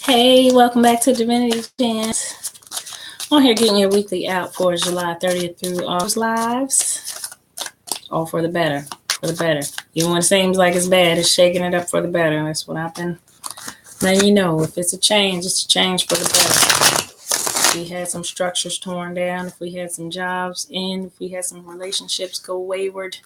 Hey, welcome back to Divinity Chance. On here getting your weekly out for July 30th through August lives. All for the better. For the better. Even when it seems like it's bad, it's shaking it up for the better. That's what I've been letting you know. If it's a change, it's a change for the better. If we had some structures torn down, if we had some jobs in, if we had some relationships go wayward,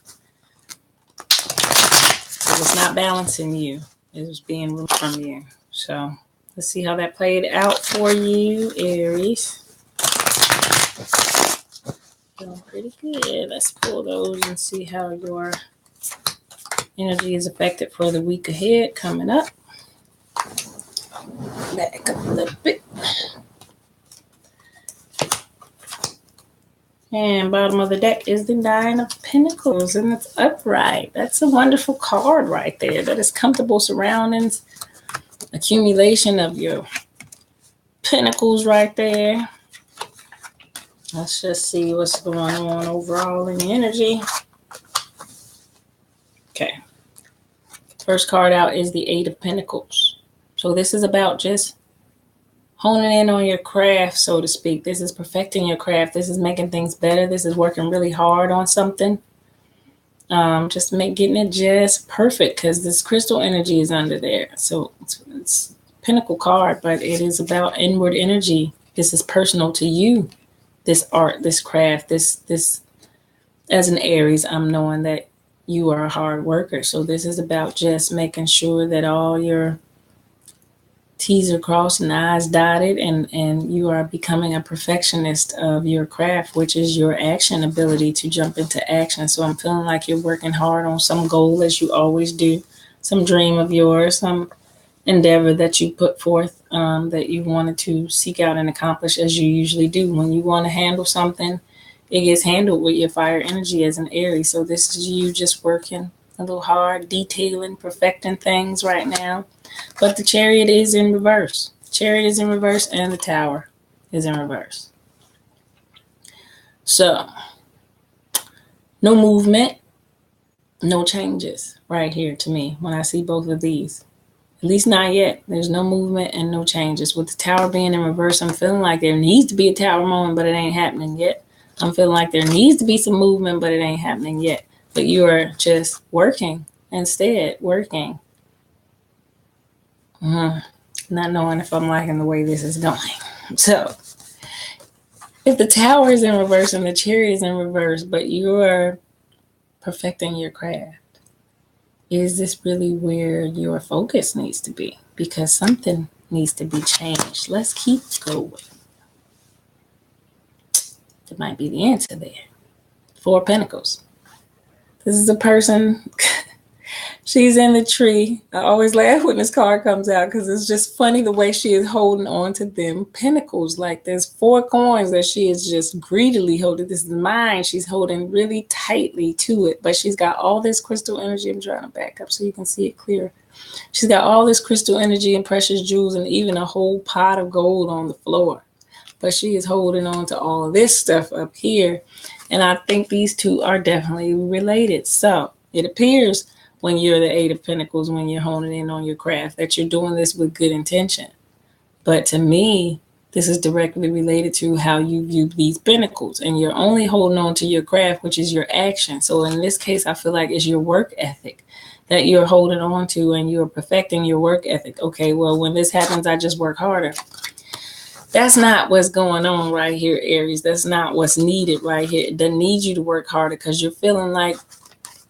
it was not balancing you. It was being removed from you. So let's see how that played out for you, Aries. Feeling pretty good. Let's pull those and see how your energy is affected for the week ahead coming up. Back up a little bit. And bottom of the deck is the Nine of Pentacles, and it's upright. That's a wonderful card right there. That is comfortable surroundings, accumulation of your pentacles right there. Let's just see what's going on overall in the energy. Okay. First card out is the Eight of Pentacles. So this is about just honing in on your craft, so to speak. This is perfecting your craft. This is making things better. This is working really hard on something. Getting it just perfect because this crystal energy is under there. So it's Pentacle card, but it is about inward energy. This is personal to you. This art, this craft, this as an Aries, I'm knowing that you are a hard worker. So this is about just making sure that all your T's are crossed and I's dotted, and you are becoming a perfectionist of your craft, which is your action ability to jump into action. So I'm feeling like you're working hard on some goal, as you always do, some dream of yours, some endeavor that you put forth that you wanted to seek out and accomplish, as you usually do. When you want to handle something, it gets handled with your fire energy as an Aries. So this is you just working a little hard, detailing, perfecting things right now. But the Chariot is in reverse. The Chariot is in reverse and the Tower is in reverse. So, no movement, no changes right here to me when I see both of these. At least not yet. There's no movement and no changes. With the Tower being in reverse, I'm feeling like there needs to be a Tower moment, but it ain't happening yet. I'm feeling like there needs to be some movement, but it ain't happening yet. But you are just working instead, working. Not knowing if I'm liking the way this is going. So, if the Tower is in reverse and the Chariot is in reverse, but you're perfecting your craft, is this really where your focus needs to be? Because something needs to be changed. Let's keep going. That might be the answer there. Four of Pentacles. This is a person, she's in the tree. I always laugh when this card comes out because it's just funny the way she is holding on to them pentacles. Like there's four coins that she is just greedily holding. This is mine. She's holding really tightly to it, but she's got all this crystal energy. I'm trying to back up so you can see it clear. She's got all this crystal energy and precious jewels and even a whole pot of gold on the floor. But she is holding on to all of this stuff up here. And I think these two are definitely related. So it appears when you're the Eight of Pentacles, when you're honing in on your craft, that you're doing this with good intention. But to me, this is directly related to how you view these pentacles. And you're only holding on to your craft, which is your action. So in this case, I feel like it's your work ethic that you're holding on to, and you're perfecting your work ethic. Okay, well, when this happens, I just work harder. That's not what's going on right here, Aries. That's not what's needed right here. It doesn't need you to work harder because you're feeling like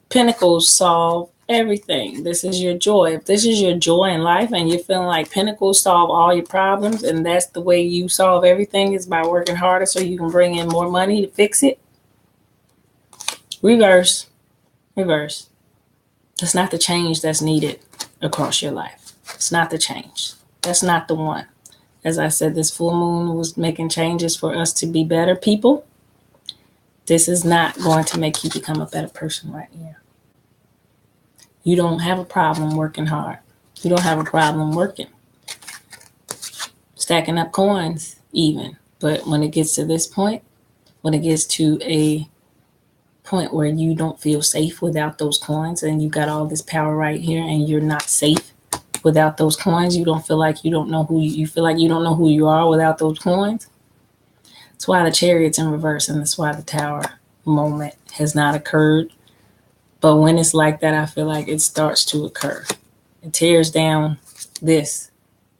Pentacles solve everything. This is your joy. If this is your joy in life and you're feeling like Pentacles solve all your problems and that's the way you solve everything is by working harder so you can bring in more money to fix it, reverse. That's not the change that's needed across your life. It's not the change. That's not the one. As I said, this full moon was making changes for us to be better people. This is not going to make you become a better person right here. You don't have a problem working hard. You don't have a problem working. Stacking up coins even. But when it gets to this point, when it gets to a point where you don't feel safe without those coins and you got all this power right here and you're not safe Without those coins, you don't feel like you don't know who you feel like you don't know who you are without those coins. That's why the Chariot's in reverse, and that's why the Tower moment has not occurred. But when it's like that, I feel like it starts to occur. It tears down this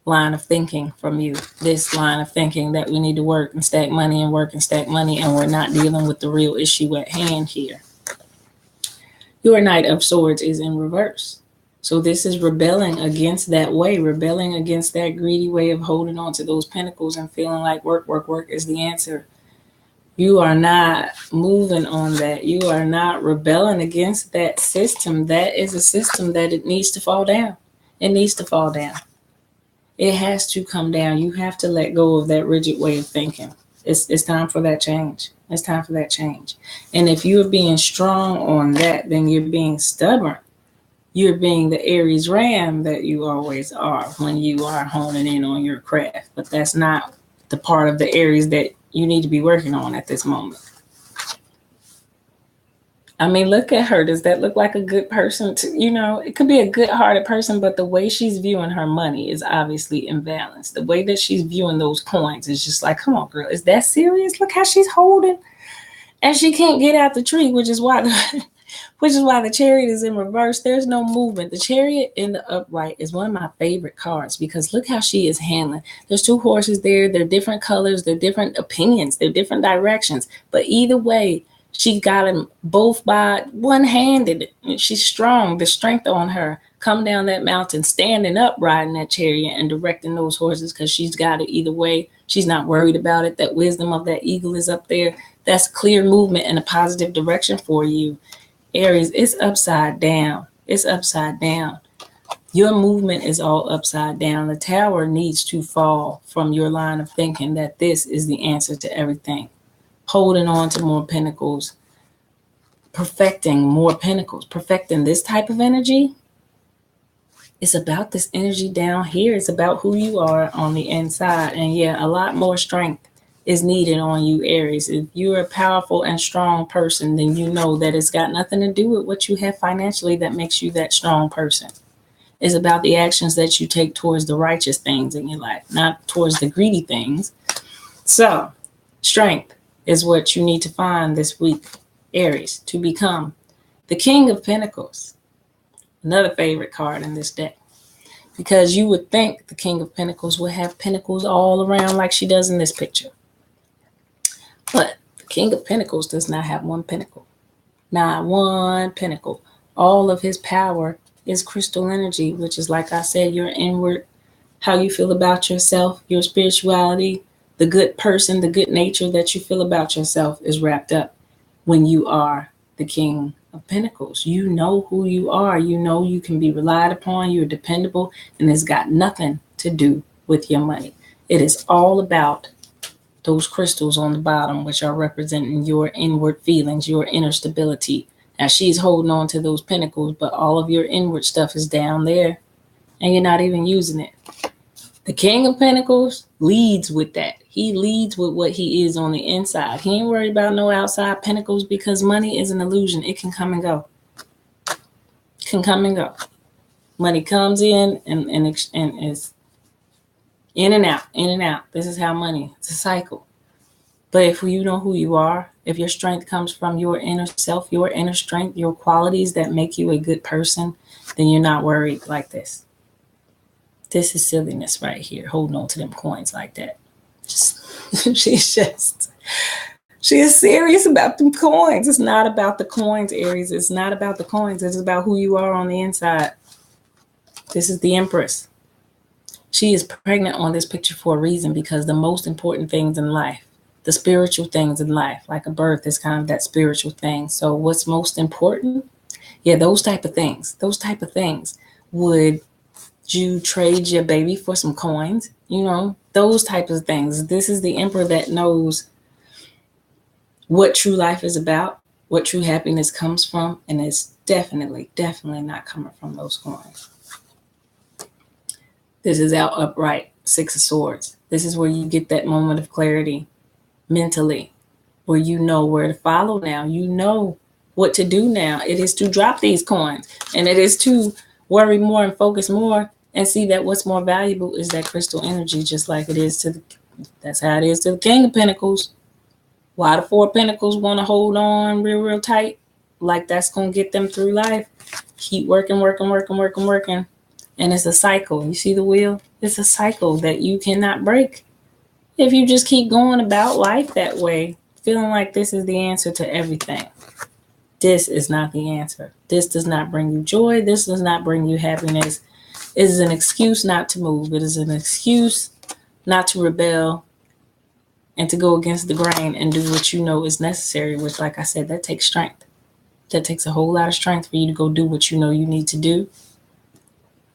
line of thinking from you, this line of thinking that we need to work and stack money and work and stack money, and we're not dealing with the real issue at hand here. Your Knight of Swords is in reverse. So this is rebelling against that way, rebelling against that greedy way of holding on to those pentacles and feeling like work, work, work is the answer. You are not moving on that. You are not rebelling against that system. That is a system that it needs to fall down. It needs to fall down. It has to come down. You have to let go of that rigid way of thinking. It's time for that change. It's time for that change. And if you're being strong on that, then you're being stubborn. You're being the Aries ram that you always are when you are honing in on your craft. But that's not the part of the Aries that you need to be working on at this moment. I mean, look at her. Does that look like a good person? It could be a good-hearted person, but the way she's viewing her money is obviously imbalanced. The way that she's viewing those coins is just like, come on, girl, is that serious? Look how she's holding. And she can't get out the tree, which is why the Chariot is in reverse. There's no movement. The Chariot in the upright is one of my favorite cards because look how she is handling. There's two horses there. They're different colors. They're different opinions. They're different directions. But either way, she got them both by one-handed. She's strong. The strength on her. Come down that mountain, standing up, riding that chariot and directing those horses because she's got it either way. She's not worried about it. That wisdom of that eagle is up there. That's clear movement in a positive direction for you. Aries, it's upside down. It's upside down. Your movement is all upside down. The Tower needs to fall from your line of thinking that this is the answer to everything. Holding on to more pentacles, perfecting more pentacles, perfecting this type of energy. It's about this energy down here. It's about who you are on the inside. And yeah, a lot more strength is needed on you, Aries. If you're a powerful and strong person, then you know that it's got nothing to do with what you have financially that makes you that strong person. It's about the actions that you take towards the righteous things in your life, not towards the greedy things. So, strength is what you need to find this week, Aries, to become the King of Pentacles. Another favorite card in this deck. Because you would think the King of Pentacles would have pentacles all around like she does in this picture. But the King of Pentacles does not have one pentacle. Not one pentacle. All of his power is crystal energy, which is, like I said, your inward, how you feel about yourself, your spirituality, the good person, the good nature that you feel about yourself is wrapped up when you are the King of Pentacles. You know who you are. You know you can be relied upon. You're dependable, and it's got nothing to do with your money. It is all about those crystals on the bottom, which are representing your inward feelings, your inner stability. Now she's holding on to those pentacles, but all of your inward stuff is down there, and you're not even using it. The King of Pentacles leads with that. He leads with what he is on the inside. He ain't worried about no outside pentacles because money is an illusion. It can come and go. It can come and go. Money comes in and is in and out, in and out. This is how money, it's a cycle. But if you know who you are, if your strength comes from your inner self, your inner strength, your qualities that make you a good person, then you're not worried like this. This is silliness right here, holding on to them coins like that. She is serious about them coins. It's not about the coins, Aries. It's not about the coins. It's about who you are on the inside. This is the Empress. She is pregnant on this picture for a reason because the most important things in life, the spiritual things in life, like a birth is kind of that spiritual thing. So what's most important? Yeah, those type of things. Those type of things. Would you trade your baby for some coins? You know, those types of things. This is the Emperor that knows what true life is about, what true happiness comes from, and it's definitely not coming from those coins. This is out upright, Six of Swords. This is where you get that moment of clarity mentally, where you know where to follow now. You know what to do now. It is to drop these coins, and it is to worry more and focus more and see that what's more valuable is that crystal energy, just like it is to the, that's how it is to the King of Pentacles. Why the Four of Pentacles want to hold on real tight, like that's going to get them through life. Keep working, and it's a cycle. You see the wheel? It's a cycle that you cannot break. If you just keep going about life that way, feeling like this is the answer to everything, this is not the answer. This does not bring you joy. This does not bring you happiness. It is an excuse not to move. It is an excuse not to rebel and to go against the grain and do what you know is necessary, which, like I said, that takes strength. That takes a whole lot of strength for you to go do what you know you need to do,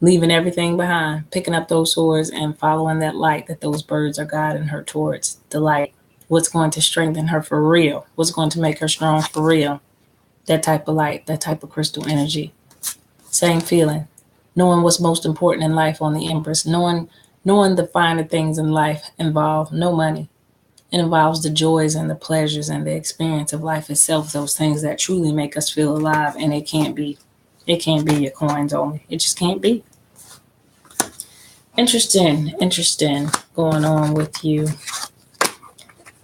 leaving everything behind, picking up those swords and following that light that those birds are guiding her towards, the light. What's going to strengthen her for real? What's going to make her strong for real? That type of light, that type of crystal energy. Same feeling. Knowing what's most important in life on the Empress, knowing the finer things in life involve no money. It involves the joys and the pleasures and the experience of life itself, those things that truly make us feel alive, and it can't be your coins only. It just can't be. Interesting going on with you,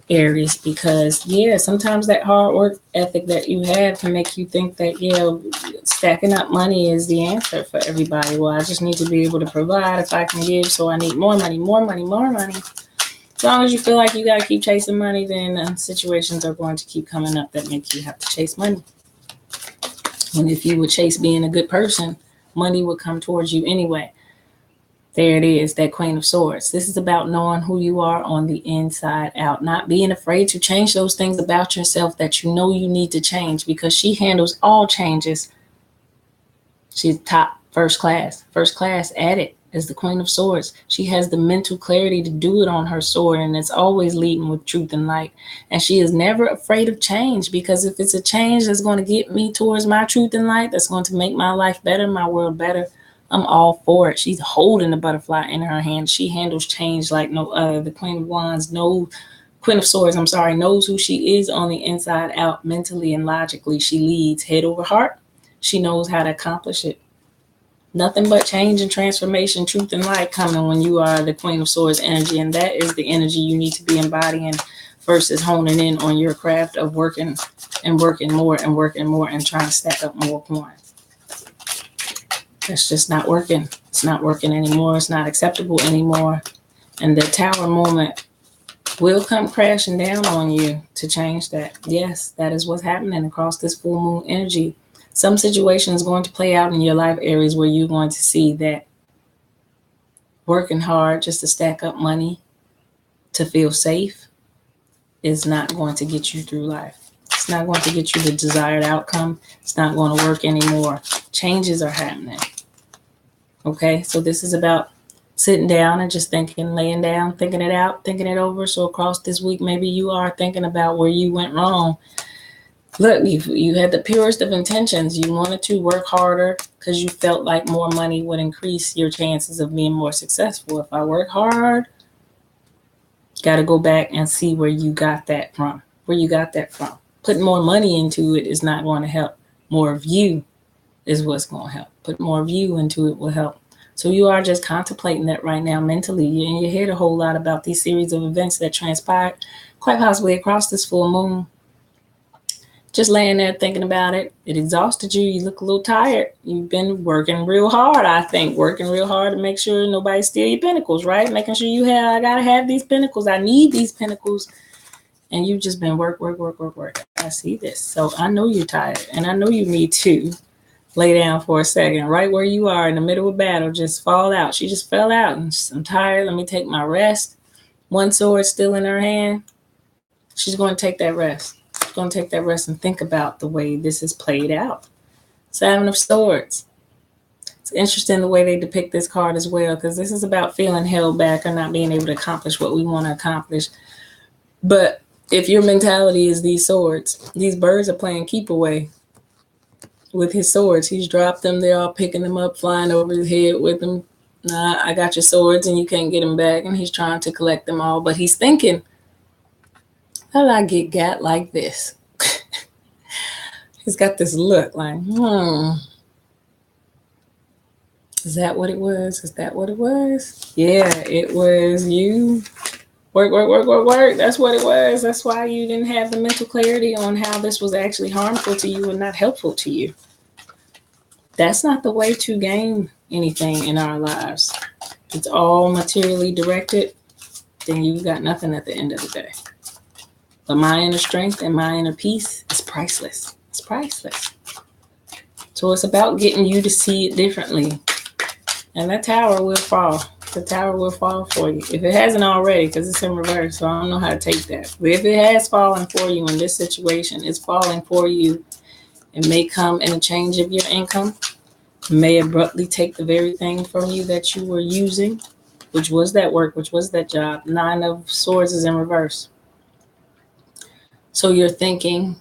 Aries, because sometimes that hard work ethic that you have can make you think that stacking up money is the answer for everybody. Well, I just need to be able to provide if I can give, so I need more money. As long as you feel like you got to keep chasing money, then situations are going to keep coming up that make you have to chase money. And if you would chase being a good person, money would come towards you anyway. There it is, that Queen of Swords. This is about knowing who you are on the inside out, not being afraid to change those things about yourself that you know you need to change, because she handles all changes. She's top first class at it as the Queen of Swords. She has the mental clarity to do it on her sword, and it's always leading with truth and light. And she is never afraid of change, because if it's a change that's going to get me towards my truth and light, that's going to make my life better, my world better, I'm all for it. She's holding the butterfly in her hand. She handles change like no other. The Queen of Swords, knows who she is on the inside out, mentally and logically. She leads head over heart. She knows how to accomplish it. Nothing but change and transformation, truth and light coming when you are the Queen of Swords energy. And that is the energy you need to be embodying versus honing in on your craft of working more and trying to stack up more coins. It's just not working. It's not working anymore. It's not acceptable anymore. And the Tower moment will come crashing down on you to change that. Yes, that is what's happening across this full moon energy. Some situation is going to play out in your life, Aries, where you're going to see that working hard just to stack up money to feel safe is not going to get you through life. It's not going to get you the desired outcome. It's not going to work anymore. Changes are happening. Okay, so this is about sitting down and just thinking, laying down, thinking it out, thinking it over. So across this week, maybe you are thinking about where you went wrong. Look, you had the purest of intentions. You wanted to work harder because you felt like more money would increase your chances of being more successful. If I work hard, got to go back and see where you got that from. Putting more money into it is not going to help. More of you is what's going to help. Put more of you into it will help. So you are just contemplating that right now mentally. You're in your head a whole lot about these series of events that transpired, quite possibly across this full moon. Just laying there thinking about it. It exhausted you. You look a little tired. You've been working real hard, I think. Working real hard to make sure nobody steal your pinnacles, right? Making sure I got to have these pinnacles. I need these pinnacles. And you've just been work. I see this. So I know you're tired. And I know you need to lay down for a second. Right where you are in the middle of battle, just fall out. She just fell out. And I'm tired. Let me take my rest. One sword still in her hand. She's going to take that rest. Going to take that rest and think about the way this is played out. Seven of Swords. It's interesting the way they depict this card as well, because this is about feeling held back or not being able to accomplish what we want to accomplish. But if your mentality is these swords, these birds are playing keep away with his swords. He's dropped them. They're all picking them up, flying over his head with them. Nah, I got your swords and you can't get them back. And he's trying to collect them all. But he's thinking, how did I get got like this? He's got this look like, Is that what it was? Is that what it was? Yeah, it was you. Work, work, work, work, work. That's what it was. That's why you didn't have the mental clarity on how this was actually harmful to you and not helpful to you. That's not the way to gain anything in our lives. If it's all materially directed, then you've got nothing at the end of the day. But my inner strength and my inner peace is priceless. It's priceless. So it's about getting you to see it differently. And that tower will fall. The tower will fall for you. If it hasn't already, because it's in reverse, so I don't know how to take that. But if it has fallen for you in this situation, it's falling for you. It may come in a change of your income. It may abruptly take the very thing from you that you were using, which was that work, which was that job. 9 of Swords is in reverse. So you're thinking,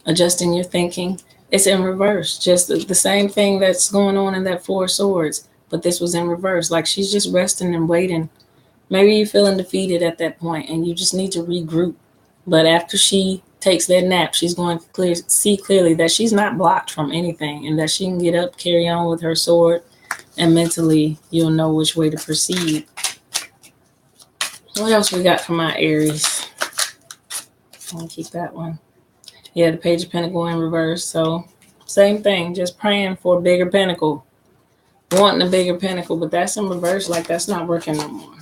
adjusting your thinking, it's in reverse. Just the same thing that's going on in that 4 of Swords. But this was in reverse. Like she's just resting and waiting. Maybe you're feeling defeated at that point and you just need to regroup. But after she takes that nap, she's going to see clearly that she's not blocked from anything and that she can get up, carry on with her sword, and mentally you'll know which way to proceed. What else we got for my Aries? I'll keep that one. Yeah, the Page of Pentacles in reverse. So same thing, just praying for a bigger pentacle. Wanting a bigger pentacle, but that's in reverse. Like that's not working no more.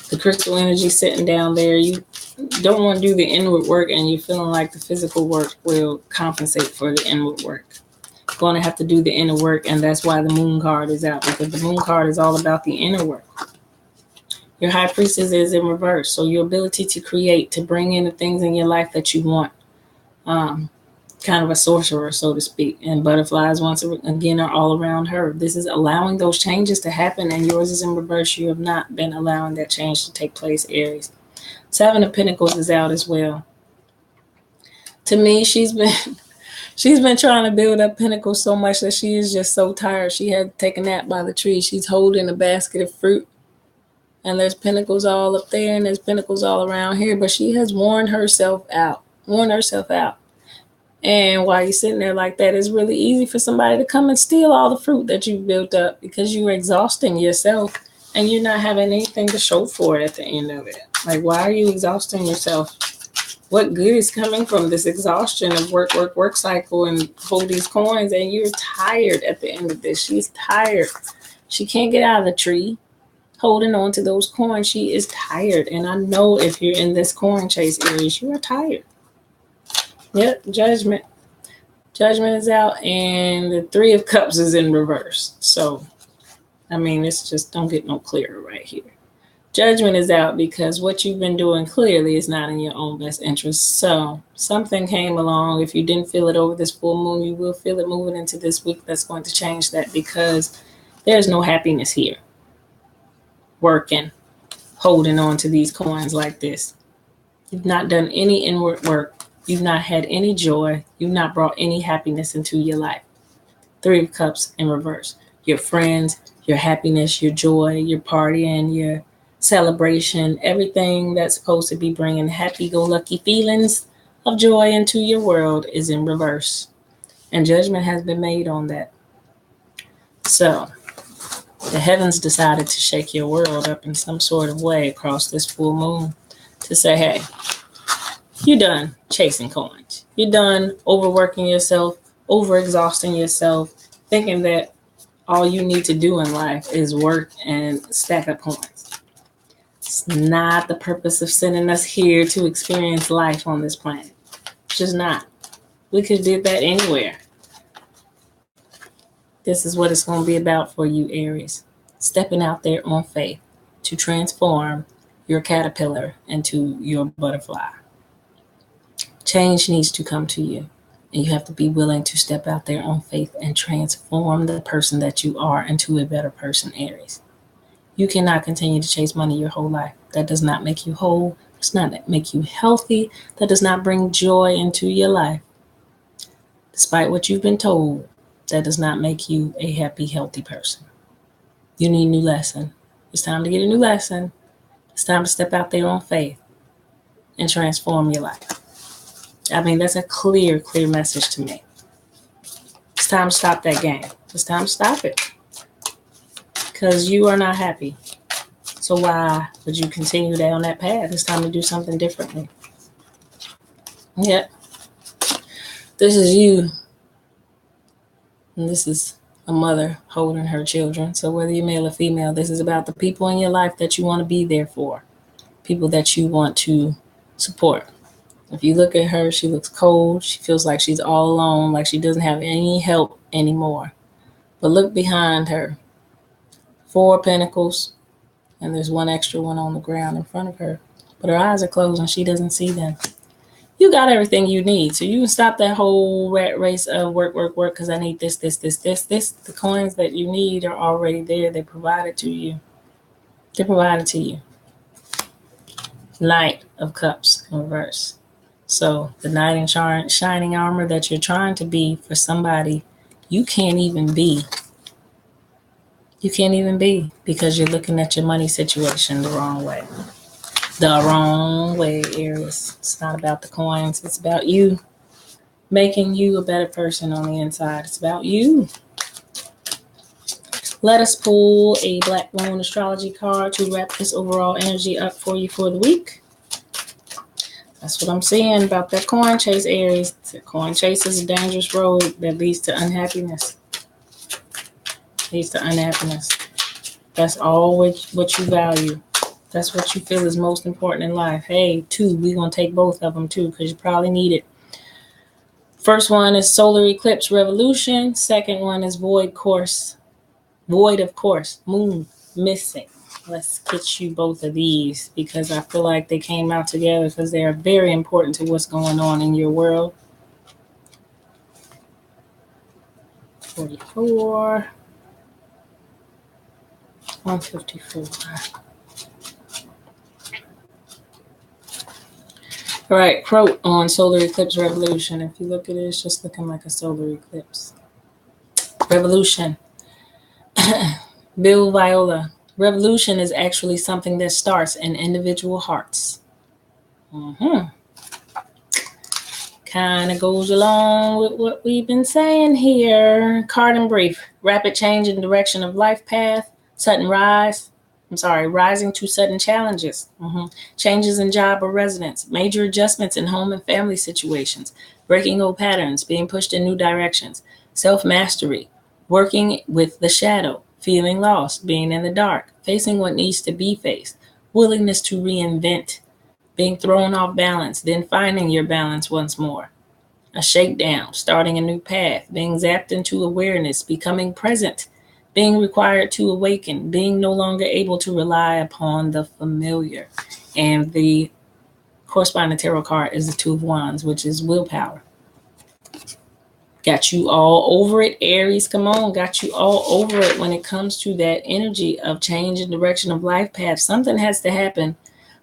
The crystal energy sitting down there, you don't want to do the inward work and you're feeling like the physical work will compensate for the inward work. You're going to have to do the inner work, and that's why the moon card is out, because the moon card is all about the inner work. Your high priestess is in reverse, so your ability to create, to bring in the things in your life that you want. Kind of a sorcerer, so to speak, and butterflies once again are all around her. This is allowing those changes to happen, and yours is in reverse. You have not been allowing that change to take place, Aries. 7 of Pentacles is out as well. To me, she's been trying to build up Pentacles so much that she is just so tired. She had to take a nap by the tree. She's holding a basket of fruit, and there's Pentacles all up there, and there's Pentacles all around here, but she has worn herself out. And while you're sitting there like that, it's really easy for somebody to come and steal all the fruit that you've built up because you're exhausting yourself and you're not having anything to show for it at the end of it. Like, why are you exhausting yourself? What good is coming from this exhaustion of work cycle and hold these coins? And you're tired at the end of this. She's tired. She can't get out of the tree holding on to those coins. She is tired. And I know if you're in this coin chase, Aries, you are tired. Yep, Judgment. Judgment is out, and the 3 of Cups is in reverse. So, I mean, it's just don't get no clearer right here. Judgment is out because what you've been doing clearly is not in your own best interest. So, something came along. If you didn't feel it over this full moon, you will feel it moving into this week. That's going to change that because there's no happiness here. Working, holding on to these coins like this. You've not done any inward work. You've not had any joy. You've not brought any happiness into your life. 3 of Cups in reverse. Your friends, your happiness, your joy, your partying, your celebration, everything that's supposed to be bringing happy-go-lucky feelings of joy into your world is in reverse. And judgment has been made on that. So, the heavens decided to shake your world up in some sort of way across this full moon to say, hey, you're done chasing coins. You're done overworking yourself, overexhausting yourself, thinking that all you need to do in life is work and stack up coins. It's not the purpose of sending us here to experience life on this planet. It's just not. We could have did that anywhere. This is what it's going to be about for you, Aries. Stepping out there on faith to transform your caterpillar into your butterfly. Change needs to come to you, and you have to be willing to step out there on faith and transform the person that you are into a better person, Aries. You cannot continue to chase money your whole life. That does not make you whole. It does not make you healthy. That does not bring joy into your life. Despite what you've been told, that does not make you a happy, healthy person. You need a new lesson. It's time to get a new lesson. It's time to step out there on faith and transform your life. I mean, that's a clear message to me. It's time to stop that game. It's time to stop it. because you are not happy. So why would you continue down that path? It's time to do something differently. Yeah. This is you. And this is a mother holding her children. So whether you're male or female, this is about the people in your life that you want to be there for. People that you want to support. If you look at her, she looks cold. She feels like she's all alone, like she doesn't have any help anymore. But look behind her. 4 pentacles, and there's one extra one on the ground in front of her. But her eyes are closed and she doesn't see them. You got everything you need. So you can stop that whole rat race of work, because I need this. The coins that you need are already there. They're provided to you. They're provided to you. Knight of Cups in reverse. So the knight in shining armor that you're trying to be for somebody, you can't even be. You can't even be because you're looking at your money situation the wrong way. The wrong way, Aries. It's not about the coins. It's about you making you a better person on the inside. It's about you. Let us pull a Black Moon astrology card to wrap this overall energy up for you for the week. That's what I'm saying about that coin chase, Aries. The coin chase is a dangerous road that leads to unhappiness. Leads to unhappiness. That's all what you value. That's what you feel is most important in life. Hey, 2, we're going to take both of them too because you probably need it. First one is solar eclipse revolution. Second one is void of course. Moon missing. Let's get you both of these because I feel like they came out together because they are very important to what's going on in your world. 44. 154. All right, quote on solar eclipse revolution. If you look at it, it's just looking like a solar eclipse. Revolution. Bill Viola. Revolution is actually something that starts in individual hearts. Kind of goes along with what we've been saying here. Card in brief. Rapid change in direction of life path. Rising to sudden challenges. Changes in job or residence. Major adjustments in home and family situations. Breaking old patterns. Being pushed in new directions. Self-mastery. Working with the shadow. Feeling lost. Being in the dark. Facing what needs to be faced. Willingness to reinvent. Being thrown off balance. Then finding your balance once more. A shakedown. Starting a new path. Being zapped into awareness. Becoming present. Being required to awaken, being no longer able to rely upon the familiar. And the corresponding tarot card is the 2 of Wands, which is willpower. Got you all over it, Aries. Come on, got you all over it when it comes to that energy of change and direction of life path. Something has to happen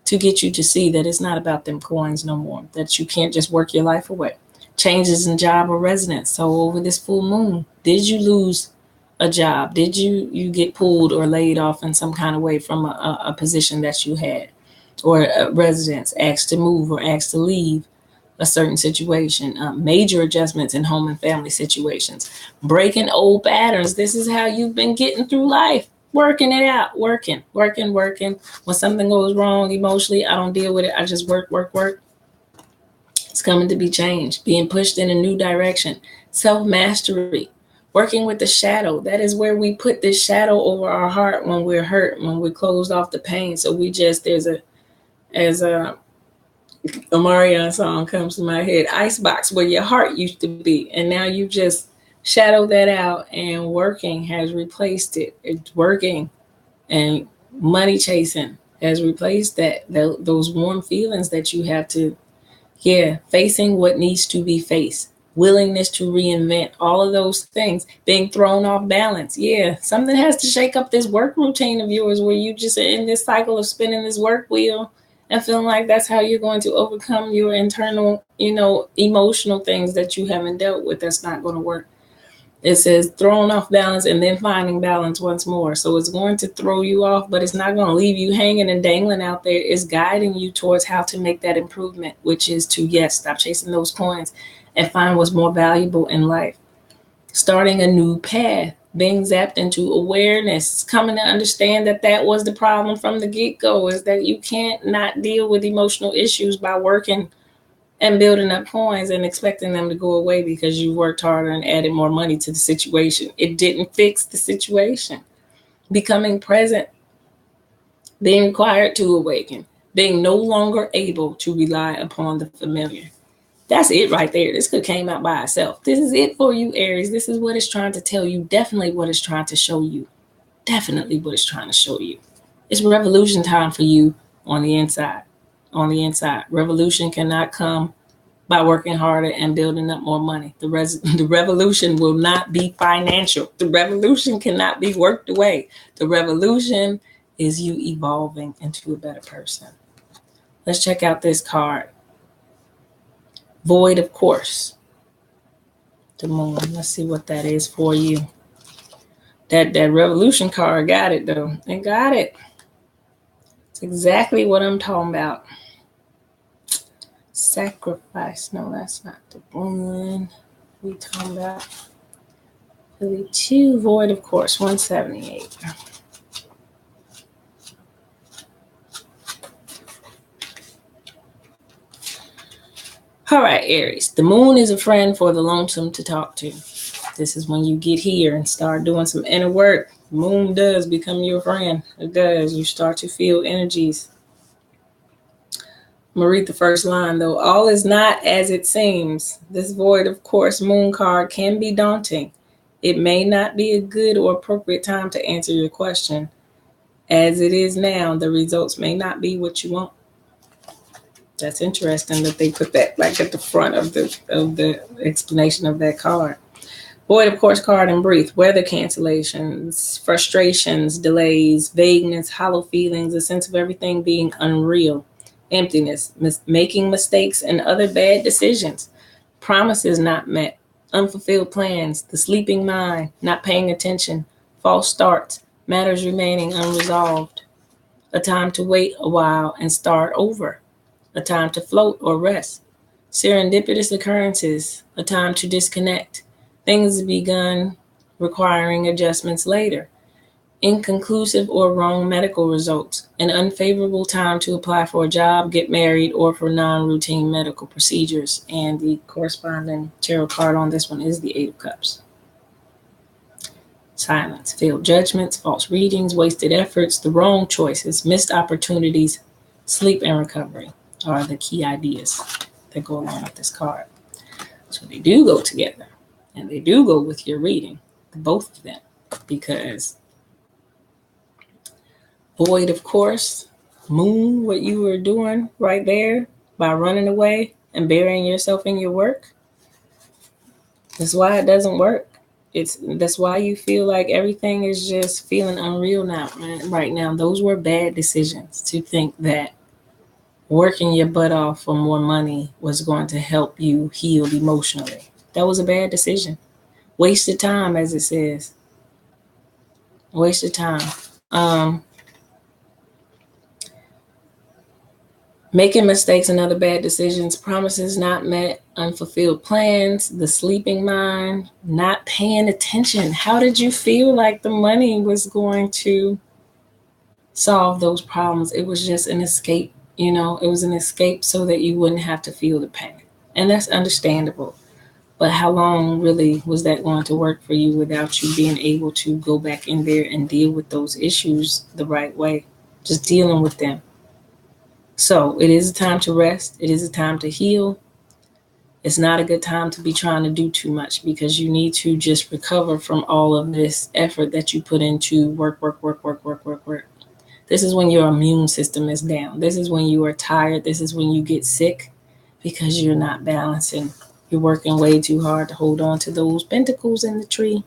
to get you to see that it's not about them coins no more, that you can't just work your life away. Changes in job or residence. So over this full moon, did you lose a job? Did you get pulled or laid off in some kind of way from a position that you had, or a residence, asked to move or asked to leave a certain situation? Major adjustments in home and family situations, breaking old patterns. This is how you've been getting through life, working it out, working. When something goes wrong emotionally, I don't deal with it. I just work. It's coming to be changed, being pushed in a new direction. Self-mastery. Working with the shadow. That is where we put this shadow over our heart when we're hurt, when we're closed off the pain. So we just, as a Marion song comes to my head, icebox where your heart used to be. And now you just shadow that out, and working has replaced it. It's working, and money chasing has replaced those warm feelings that you have to, facing what needs to be faced. Willingness to reinvent, all of those things, being thrown off balance. Something has to shake up this work routine of yours where you just are in this cycle of spinning this work wheel and feeling like that's how you're going to overcome your internal, emotional things that you haven't dealt with. That's not going to work. It says thrown off balance and then finding balance once more. So it's going to throw you off, but it's not going to leave you hanging and dangling out there. It's guiding you towards how to make that improvement, which is to, stop chasing those coins and find what's more valuable in life. Starting a new path. being zapped into awareness, coming to understand that that was the problem from the get-go, is that you can't not deal with emotional issues by working and building up coins and expecting them to go away because you worked harder and added more money to the situation. It didn't fix the situation. Becoming present, being required to awaken, being no longer able to rely upon the familiar. That's it right there. This could have came out by itself. This is it for you, Aries. This is what it's trying to tell you. Definitely what it's trying to show you. Definitely what it's trying to show you. It's revolution time for you on the inside. On the inside. Revolution cannot come by working harder and building up more money. The revolution will not be financial. The revolution cannot be worked away. The revolution is you evolving into a better person. Let's check out this card. Void of course. The moon. Let's see what that is for you. That revolution card got it though. It got it. It's exactly what I'm talking about. Sacrifice. No, that's not the one we talking about. 32. Void of course. 178. All right, Aries. The moon is a friend for the lonesome to talk to. This is when you get here and start doing some inner work. The moon does become your friend. It does. You start to feel energies. I'm going to read the first line, though. All is not as it seems. This void, of course, moon card can be daunting. It may not be a good or appropriate time to answer your question. As it is now, the results may not be what you want. That's interesting that they put that like at the front of the explanation of that card. Void, of course, card in brief. Weather cancellations, frustrations, delays, vagueness, hollow feelings, a sense of everything being unreal, emptiness, making mistakes and other bad decisions, promises not met, unfulfilled plans, the sleeping mind, not paying attention, false starts, matters remaining unresolved, a time to wait a while and start over, a time to float or rest, serendipitous occurrences, a time to disconnect, things begun requiring adjustments later, inconclusive or wrong medical results, an unfavorable time to apply for a job, get married, or for non-routine medical procedures. And the corresponding tarot card on this one is the Eight of Cups. Silence, failed judgments, false readings, wasted efforts, the wrong choices, missed opportunities, sleep and recovery are the key ideas that go along with this card. So they do go together, and they do go with your reading, both of them, because void, of course, moon, what you were doing right there by running away and burying yourself in your work. That's why it doesn't work. That's why you feel like everything is just feeling unreal now, right now. Those were bad decisions to think that working your butt off for more money was going to help you heal emotionally. That was a bad decision. Wasted time, as it says. Wasted time. Making mistakes and other bad decisions, promises not met, unfulfilled plans, the sleeping mind, not paying attention. How did you feel like the money was going to solve those problems? It was just an escape, it was an escape so that you wouldn't have to feel the pain. And that's understandable. But how long really was that going to work for you without you being able to go back in there and deal with those issues the right way? Just dealing with them. So it is a time to rest. It is a time to heal. It's not a good time to be trying to do too much because you need to just recover from all of this effort that you put into work. This is when your immune system is down. This is when you are tired. This is when you get sick because you're not balancing. You're working way too hard to hold on to those pentacles in the tree,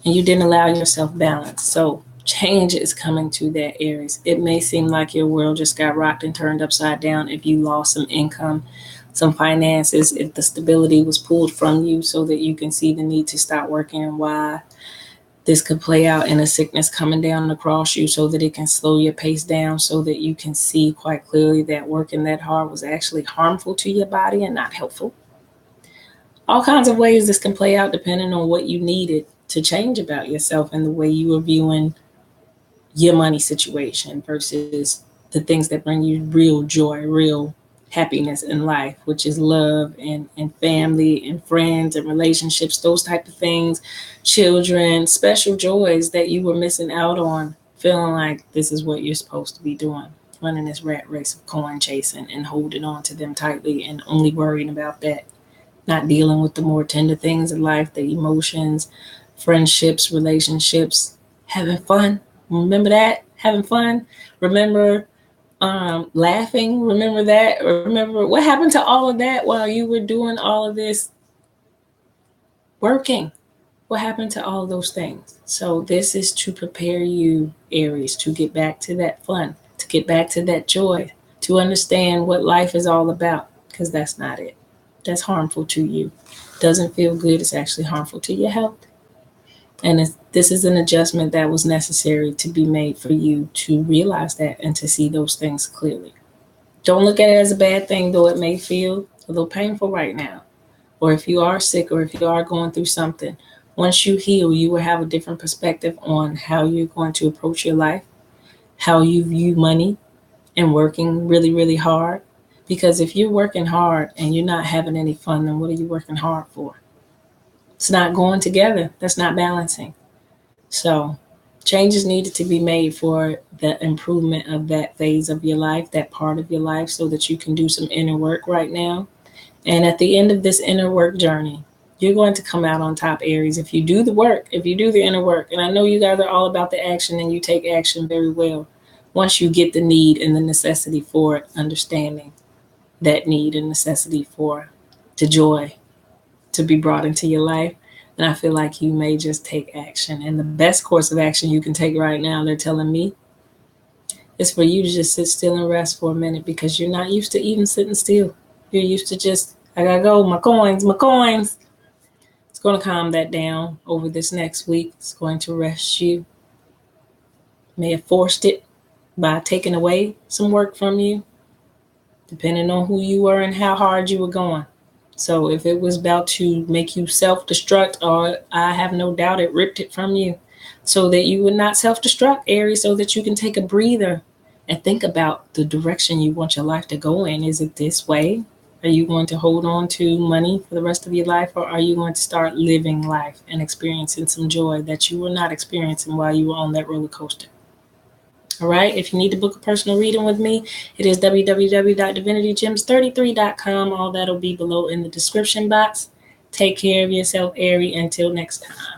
and you didn't allow yourself balance. So change is coming to that, Aries. It may seem like your world just got rocked and turned upside down if you lost some income, some finances, if the stability was pulled from you so that you can see the need to stop working and why this could play out in a sickness coming down across you so that it can slow your pace down so that you can see quite clearly that working that hard was actually harmful to your body and not helpful. All kinds of ways this can play out depending on what you needed to change about yourself and the way you are viewing your money situation versus the things that bring you real joy, real happiness in life, which is love and family and friends and relationships, those type of things, children, special joys that you were missing out on, feeling like this is what you're supposed to be doing, running this rat race of coin chasing and holding on to them tightly and only worrying about that, not dealing with the more tender things in life, the emotions, friendships, relationships, having fun. Remember that? Having fun. Remember laughing. Remember that. Remember what happened to all of that while you were doing all of this working. What happened to all of those things? So this is to prepare you, Aries, to get back to that fun, to get back to that joy, to understand what life is all about, because that's not it. That's harmful to you. Doesn't feel good. It's actually harmful to your health. And this is an adjustment that was necessary to be made for you to realize that and to see those things clearly. Don't look at it as a bad thing, though it may feel a little painful right now. Or if you are sick or if you are going through something, once you heal, you will have a different perspective on how you're going to approach your life, how you view money and working really, really hard. Because if you're working hard and you're not having any fun, then what are you working hard for? It's not going together. That's not balancing. So changes needed to be made for the improvement of that phase of your life, that part of your life, so that you can do some inner work right now. And at the end of this inner work journey, you're going to come out on top, Aries, if you do the work, if you do the inner work. And I know you guys are all about the action and you take action very well. Once you get the need and the necessity for it, understanding that need and necessity for the joy to be brought into your life, then I feel like you may just take action. And the best course of action you can take right now, they're telling me, is for you to just sit still and rest for a minute, because you're not used to even sitting still. You're used to just, I gotta go, my coins, my coins. It's going to calm that down over this next week. It's going to rest you. May have forced it by taking away some work from you, depending on who you were and how hard you were going. So if it was about to make you self-destruct, or I have no doubt it ripped it from you, so that you would not self-destruct, Aries, so that you can take a breather and think about the direction you want your life to go in. Is it this way? Are you going to hold on to money for the rest of your life, or are you going to start living life and experiencing some joy that you were not experiencing while you were on that roller coaster? All right. If you need to book a personal reading with me, it is www.divinitygems33.com. All that'll be below in the description box. Take care of yourself, Aries. Until next time.